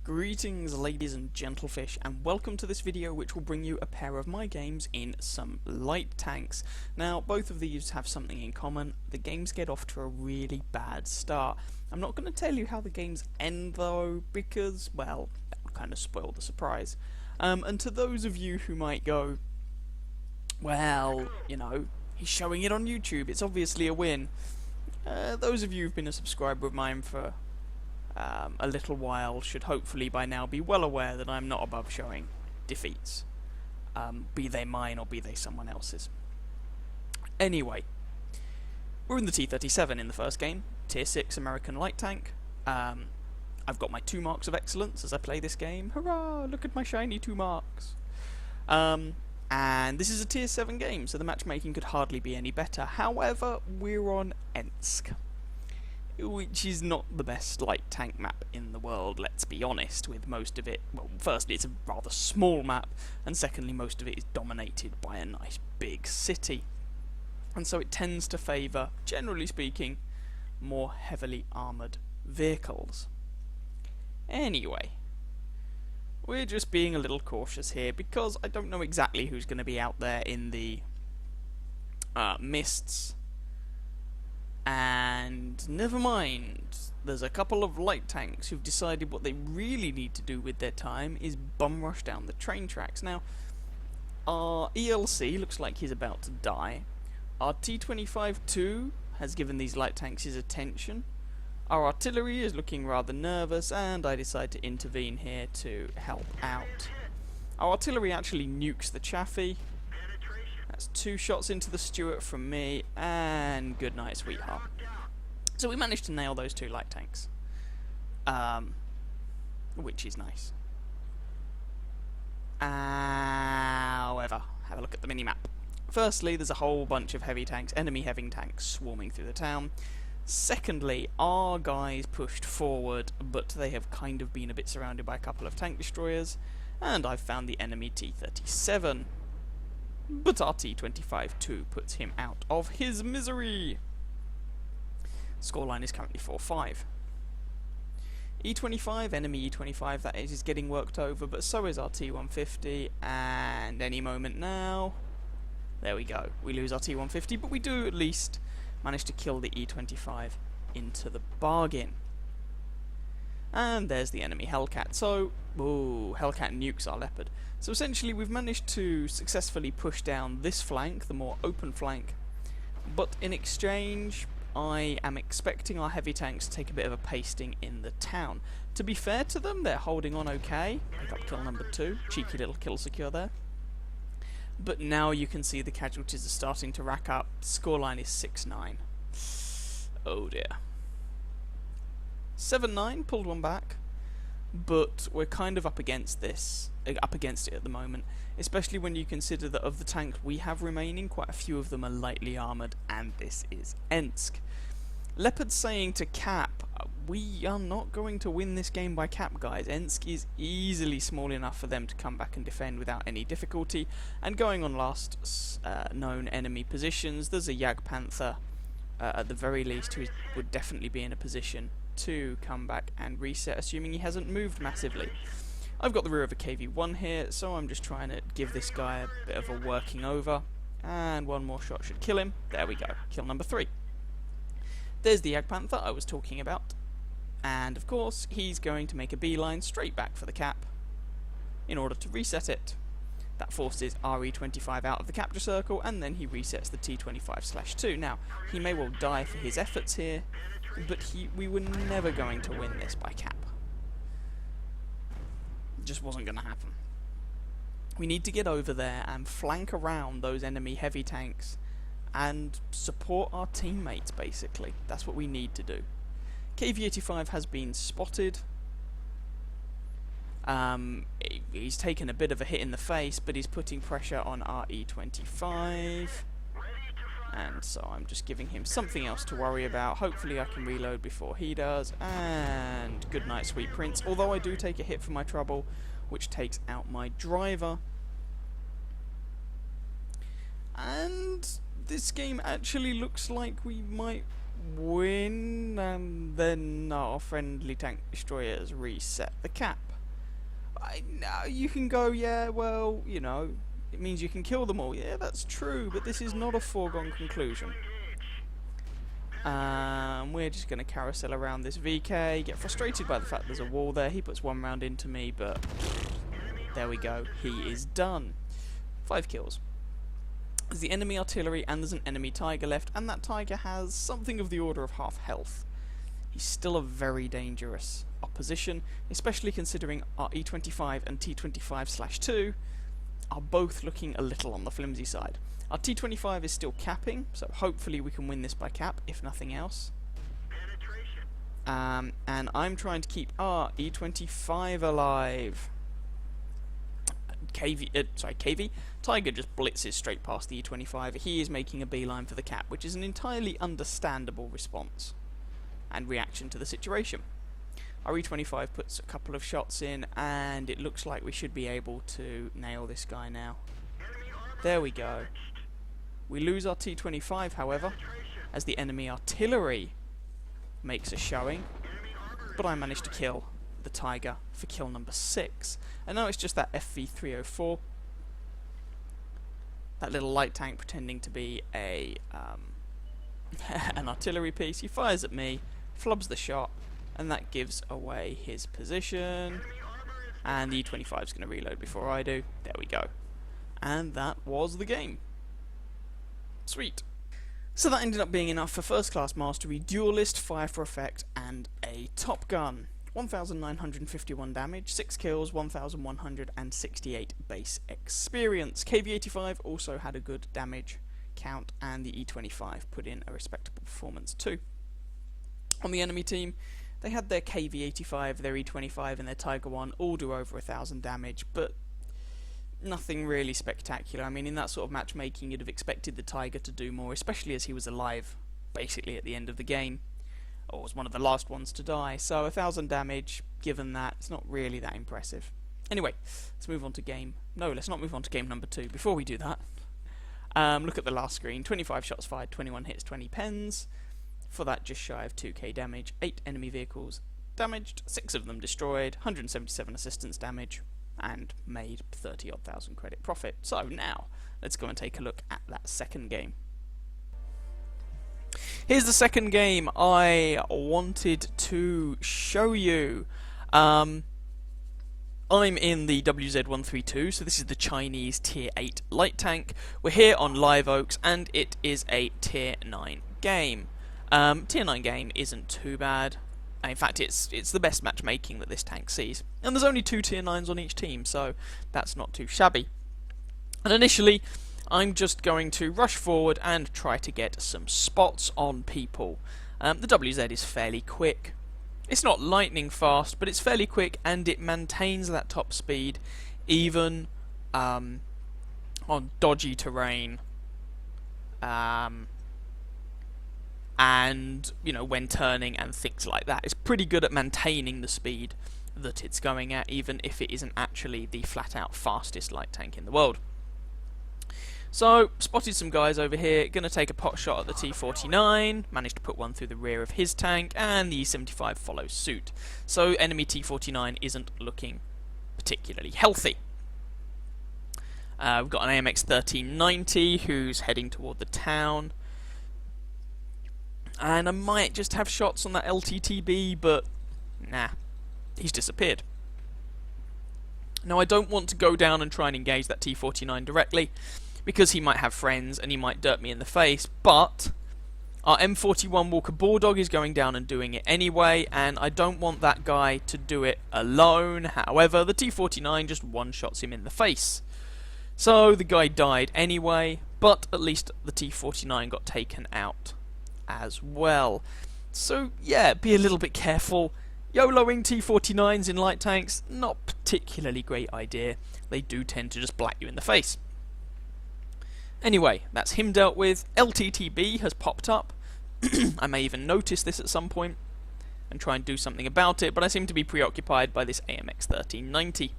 Greetings ladies and gentlefish, and welcome to this video which will bring you a pair of my games in some light tanks. Now both of these have something in common: the games get off to a really bad start. I'm not going to tell you how the games end though, because, well, that would kind of spoil the surprise. And to those of you who might go, well, you know, he's showing it on YouTube, it's obviously a win. Those of you who've been a subscriber of mine for a little while should hopefully by now be well aware that I'm not above showing defeats, be they mine or be they someone else's. Anyway, we're in the T37 in the first game, Tier 6 American light tank. I've got my 2 marks of excellence as I play this game. Hurrah! Look at my shiny 2 marks. And this is a Tier 7 game, so the matchmaking could hardly be any better. However, we're on Ensk, which is not the best light tank map in the world, let's be honest, with most of it. Well, firstly, it's a rather small map, and secondly, most of it is dominated by a nice big city. And so it tends to favour, generally speaking, more heavily armoured vehicles. Anyway, we're just being a little cautious here, because I don't know exactly who's going to be out there in the mists. And never mind, there's a couple of light tanks who've decided what they really need to do with their time is bum rush down the train tracks. Now, our ELC looks like he's about to die. Our T37 has given these light tanks his attention. Our artillery is looking rather nervous, and I decide to intervene here to help out. Our artillery actually nukes the Chaffee. That's 2 shots into the Stuart from me, and good night, sweetheart. So we managed to nail those 2 light tanks, which is nice. However, have a look at the mini-map. Firstly, there's a whole bunch of heavy tanks, enemy heavy tanks, swarming through the town. Secondly, our guys pushed forward, but they have kind of been a bit surrounded by a couple of tank destroyers, and I've found the enemy T37. But our T25-2 puts him out of his misery. Scoreline is currently 4-5. E25, enemy E25, that is getting worked over, but so is our T150, and any moment now, there we go. We lose our T150, but we do at least manage to kill the E25 into the bargain. And there's the enemy Hellcat. So, ooh, Hellcat nukes our Leopard. So essentially we've managed to successfully push down this flank, the more open flank, but in exchange I am expecting our heavy tanks to take a bit of a pasting in the town. To be fair to them, they're holding on okay. Pick up kill number 2, cheeky little kill secure there. But now you can see the casualties are starting to rack up. Scoreline is 6-9. Oh dear. 7-9, pulled one back, but we're kind of up against it at the moment, especially when you consider that of the tanks we have remaining, quite a few of them are lightly armoured, and this is Ensk. Leopard's saying to Cap, we are not going to win this game by Cap, guys. Ensk is easily small enough for them to come back and defend without any difficulty, and going on last known enemy positions, there's a Jagdpanther at the very least who would definitely be in a position to come back and reset, assuming he hasn't moved massively. I've got the rear of a KV-1 here, so I'm just trying to give this guy a bit of a working over, and one more shot should kill him. There we go, kill number 3. There's the Jagdpanther I was talking about, and of course he's going to make a beeline straight back for the Cap in order to reset it. That forces RE25 out of the capture circle, and then he resets the T25/2. Now, he may well die for his efforts here, but we were never going to win this by Cap. It just wasn't going to happen. We need to get over there and flank around those enemy heavy tanks and support our teammates, basically. That's what we need to do. KV-85 has been spotted. He's taken a bit of a hit in the face, but he's putting pressure on our E25. And so I'm just giving him something else to worry about. Hopefully I can reload before he does. And good night, sweet prince. Although I do take a hit for my trouble, which takes out my driver. And this game actually looks like we might win, and then our friendly tank destroyers reset the cap. Now you can go, yeah, well, you know, it means you can kill them all. Yeah, that's true, but this is not a foregone conclusion. We're just going to carousel around this VK, get frustrated by the fact there's a wall there. He puts one round into me, but there we go. He is done. 5 kills. There's the enemy artillery and there's an enemy tiger left, and that tiger has something of the order of half health. He's still a very dangerous opposition, especially considering our E25 and T25/2 are both looking a little on the flimsy side. Our T25 is still capping, so hopefully we can win this by cap, if nothing else. And I'm trying to keep our E25 alive. KV. Tiger just blitzes straight past the E25. He is making a beeline for the cap, which is an entirely understandable response and reaction to the situation. Our E25 puts a couple of shots in, and it looks like we should be able to nail this guy now. There we go. We lose our T25, however, as the enemy artillery makes a showing, but I managed to kill the Tiger for kill number 6. And now it's just that FV-304, that little light tank pretending to be a an artillery piece. He fires at me, flubs the shot, and that gives away his position. And the E25 is going to reload before I do. There we go. And that was the game. Sweet. So that ended up being enough for First Class Mastery, Duelist, Fire for Effect, and a Top Gun. 1,951 damage, 6 kills, 1,168 base experience. KV-85 also had a good damage count, and the E25 put in a respectable performance too. On the enemy team, they had their KV-85, their E25, and their Tiger 1 all do over 1,000 damage, but nothing really spectacular. I mean, in that sort of matchmaking, you'd have expected the Tiger to do more, especially as he was alive, basically, at the end of the game, or was one of the last ones to die. So 1,000 damage, given that, it's not really that impressive. Anyway, let's move on to game... No, let's not move on to game number 2. Before we do that, look at the last screen. 25 shots fired, 21 hits, 20 pens. For that, just shy of 2k damage. 8 enemy vehicles damaged, 6 of them destroyed, 177 assistance damage, and made 30-odd thousand credit profit. So now, let's go and take a look at that second game. Here's the second game I wanted to show you. I'm in the WZ-132, so this is the Chinese Tier 8 light tank. We're here on Live Oaks, and it is a Tier 9 game. Tier 9 game isn't too bad. In fact, it's the best matchmaking that this tank sees. And there's only 2 Tier 9s on each team, so that's not too shabby. And initially, I'm just going to rush forward and try to get some spots on people. The WZ is fairly quick. It's not lightning fast, but it's fairly quick, and it maintains that top speed even on dodgy terrain. And, you know, when turning and things like that. It's pretty good at maintaining the speed that it's going at, even if it isn't actually the flat-out fastest light tank in the world. So, spotted some guys over here, gonna take a pot shot at the T39, managed to put one through the rear of his tank, and the E75 follows suit. So, enemy T49 isn't looking particularly healthy. We've got an AMX 1390 who's heading toward the town. And I might just have shots on that LTTB, but nah, he's disappeared. Now, I don't want to go down and try and engage that T49 directly, because he might have friends and he might dirt me in the face, but our M41 Walker Bulldog is going down and doing it anyway, and I don't want that guy to do it alone. However, the T49 just one-shots him in the face. So the guy died anyway, but at least the T49 got taken out as well. So yeah, be a little bit careful. YOLOing T49s in light tanks, not particularly great idea. They do tend to just blat you in the face. Anyway, that's him dealt with. LTTB has popped up. I may even notice this at some point and try and do something about it, but I seem to be preoccupied by this AMX 1390.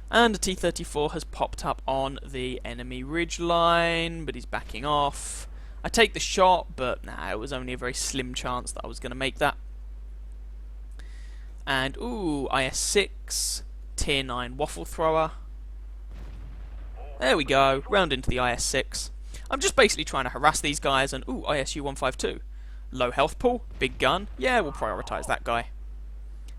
And a T34 has popped up on the enemy ridgeline, but he's backing off. I take the shot, but nah, it was only a very slim chance that I was going to make that. And, ooh, IS-6, Tier 9 waffle thrower. There we go, round into the IS-6. I'm just basically trying to harass these guys, and ooh, ISU-152. Low health pool, big gun, yeah, we'll prioritise that guy.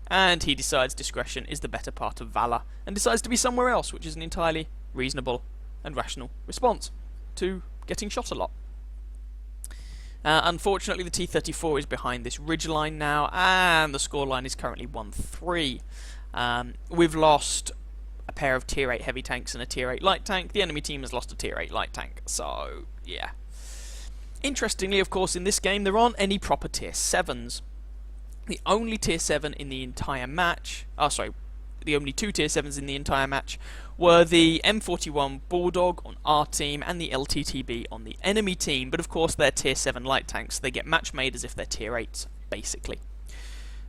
And he decides discretion is the better part of valour, and decides to be somewhere else, which is an entirely reasonable and rational response to getting shot a lot. Unfortunately, the T-34 is behind this ridgeline now, and the scoreline is currently 1-3. We've lost a pair of Tier 8 heavy tanks and a Tier 8 light tank. The enemy team has lost a Tier 8 light tank, so yeah. Interestingly, of course, in this game there aren't any proper Tier 7s. The only Tier 7 in the entire match, the only two Tier 7s in the entire match were the M41 Bulldog on our team and the LTTB on the enemy team, but of course they're Tier 7 light tanks, so they get match made as if they're Tier 8s, basically.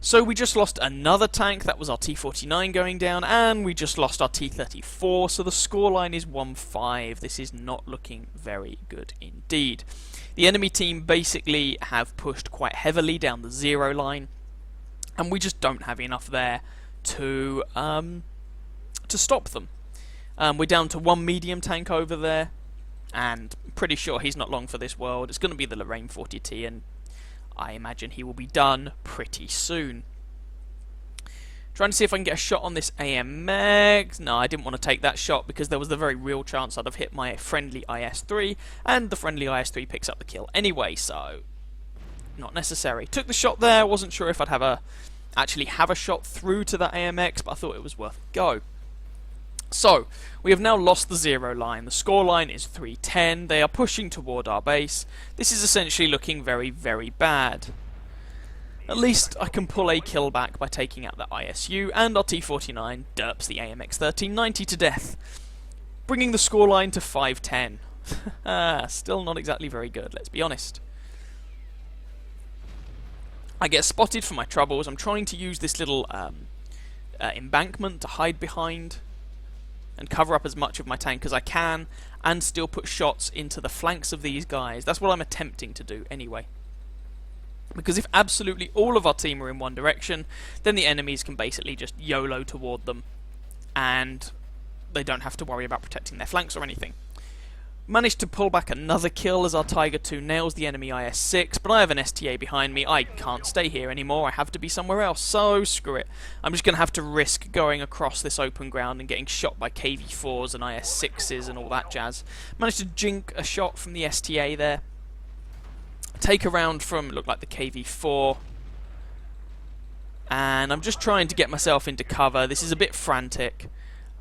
So we just lost another tank, that was our T49 going down, and we just lost our T34, so the scoreline is 1-5. This is not looking very good indeed. The enemy team basically have pushed quite heavily down the 0 line, and we just don't have enough there to stop them. We're down to one medium tank over there, and I'm pretty sure he's not long for this world. It's going to be the Lorraine 40T, and I imagine he will be done pretty soon. Trying to see if I can get a shot on this AMX. No, I didn't want to take that shot because there was the very real chance I'd have hit my friendly IS-3, and the friendly IS-3 picks up the kill anyway, so not necessary. Took the shot there, wasn't sure if I'd actually have a shot through to that AMX, but I thought it was worth a go. So, we have now lost the 0 line. The scoreline is 3-10. They are pushing toward our base. This is essentially looking very, very bad. At least I can pull a kill back by taking out the ISU, and our T49 derps the AMX 1390 to death, bringing the scoreline to 5-10. Still not exactly very good, let's be honest. I get spotted for my troubles. I'm trying to use this little embankment to hide behind and cover up as much of my tank as I can, and still put shots into the flanks of these guys. That's what I'm attempting to do anyway. Because if absolutely all of our team are in one direction, then the enemies can basically just YOLO toward them, and they don't have to worry about protecting their flanks or anything. Managed to pull back another kill as our Tiger 2 nails the enemy IS-6, but I have an STA behind me. I can't stay here anymore, I have to be somewhere else, so screw it. I'm just going to have to risk going across this open ground and getting shot by KV-4s and IS-6s and all that jazz. Managed to jink a shot from the STA there. Take a round from, looked like the KV-4. And I'm just trying to get myself into cover. This is a bit frantic.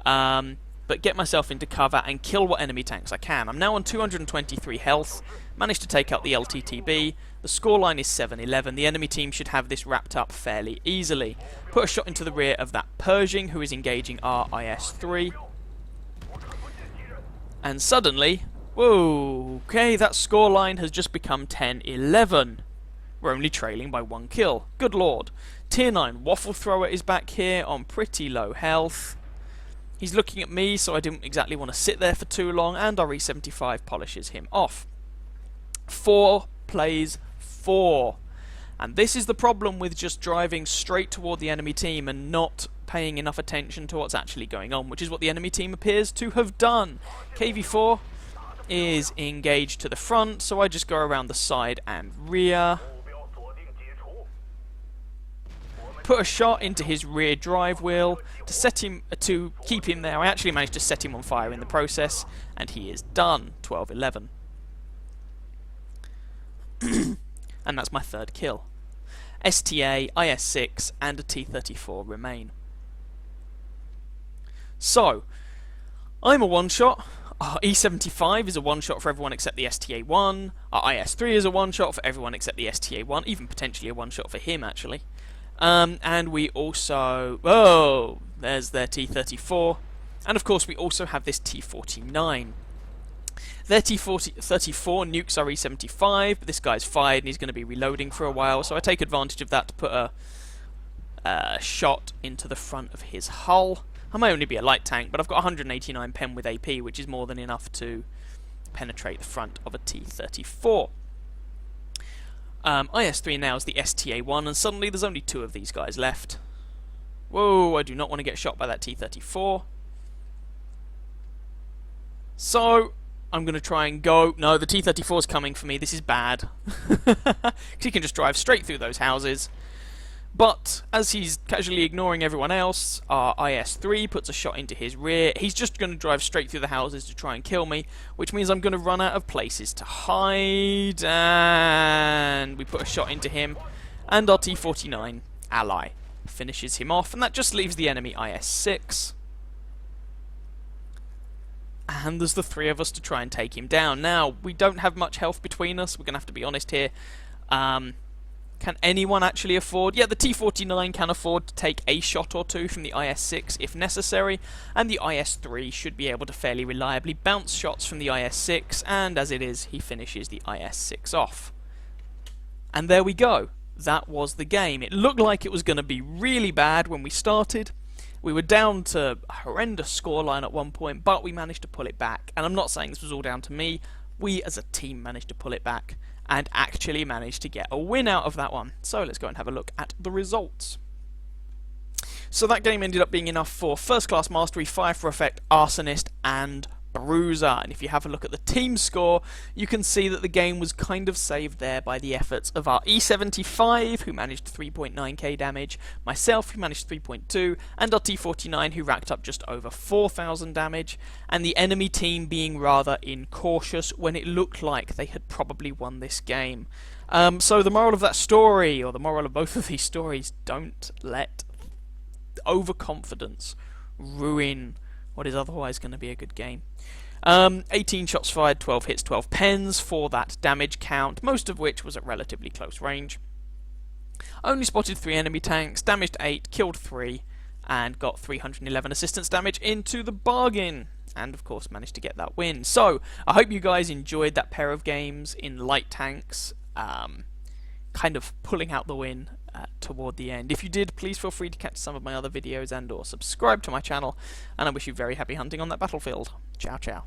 But get myself into cover and kill what enemy tanks I can. I'm now on 223 health, managed to take out the LTTB, the scoreline is 7-11, the enemy team should have this wrapped up fairly easily. Put a shot into the rear of that Pershing who is engaging our IS-3. And suddenly, whoa, okay, that scoreline has just become 10-11. We're only trailing by 1 kill. Good lord. Tier 9 Waffle Thrower is back here on pretty low health. He's looking at me, so I didn't exactly want to sit there for too long, and our E75 polishes him off. 4 plays 4. And this is the problem with just driving straight toward the enemy team and not paying enough attention to what's actually going on, which is what the enemy team appears to have done. KV-4 is engaged to the front, so I just go around the side and rear. Put a shot into his rear drive wheel to keep him there. I actually managed to set him on fire in the process, and he is done. 12-11. And that's my 3rd kill. STA, IS-6, and a T-34 remain. So, I'm a one-shot. Our E-75 is a one-shot for everyone except the STA-1. Our IS-3 is a one-shot for everyone except the STA-1, even potentially a one-shot for him, actually. And we also... oh, there's their T-34. And of course we also have this T-49. Their T-34 nukes our E-75, but this guy's fired and he's going to be reloading for a while, so I take advantage of that to put a shot into the front of his hull. I may only be a light tank, but I've got 189 pen with AP, which is more than enough to penetrate the front of a T-34. IS-3 now is the STA-1, and suddenly there's only 2 of these guys left. Whoa, I do not want to get shot by that T-34. So, I'm going to try and go... No, the T-34 is coming for me. This is bad. Because he can just drive straight through those houses. But, as he's casually ignoring everyone else, our IS-3 puts a shot into his rear. He's just going to drive straight through the houses to try and kill me, which means I'm going to run out of places to hide. And we put a shot into him. And our T-49 ally finishes him off. And that just leaves the enemy IS-6. And there's the three of us to try and take him down. Now, we don't have much health between us. We're going to have to be honest here. Can anyone actually afford... Yeah, the T-49 can afford to take a shot or two from the IS-6 if necessary, and the IS-3 should be able to fairly reliably bounce shots from the IS-6, and as it is, he finishes the IS-6 off. And there we go. That was the game. It looked like it was going to be really bad when we started. We were down to a horrendous scoreline at one point, but we managed to pull it back. And I'm not saying this was all down to me. We as a team managed to pull it back and actually managed to get a win out of that one. So let's go and have a look at the results. So that game ended up being enough for First Class Mastery, Fire for Effect, Arsonist, and Bruiser. And if you have a look at the team score, you can see that the game was kind of saved there by the efforts of our E75, who managed 3.9k damage, myself, who managed 3.2, and our T49, who racked up just over 4,000 damage, and the enemy team being rather incautious when it looked like they had probably won this game. So the moral of that story, or the moral of both of these stories, don't let overconfidence ruin what is otherwise going to be a good game. 18 shots fired, 12 hits, 12 pens for that damage count, most of which was at relatively close range. Only spotted 3 enemy tanks, damaged 8, killed 3, and got 311 assistance damage into the bargain. And of course managed to get that win. So, I hope you guys enjoyed that pair of games in light tanks, kind of pulling out the win toward the end. If you did, please feel free to catch some of my other videos and or subscribe to my channel, and I wish you very happy hunting on that battlefield. Ciao ciao.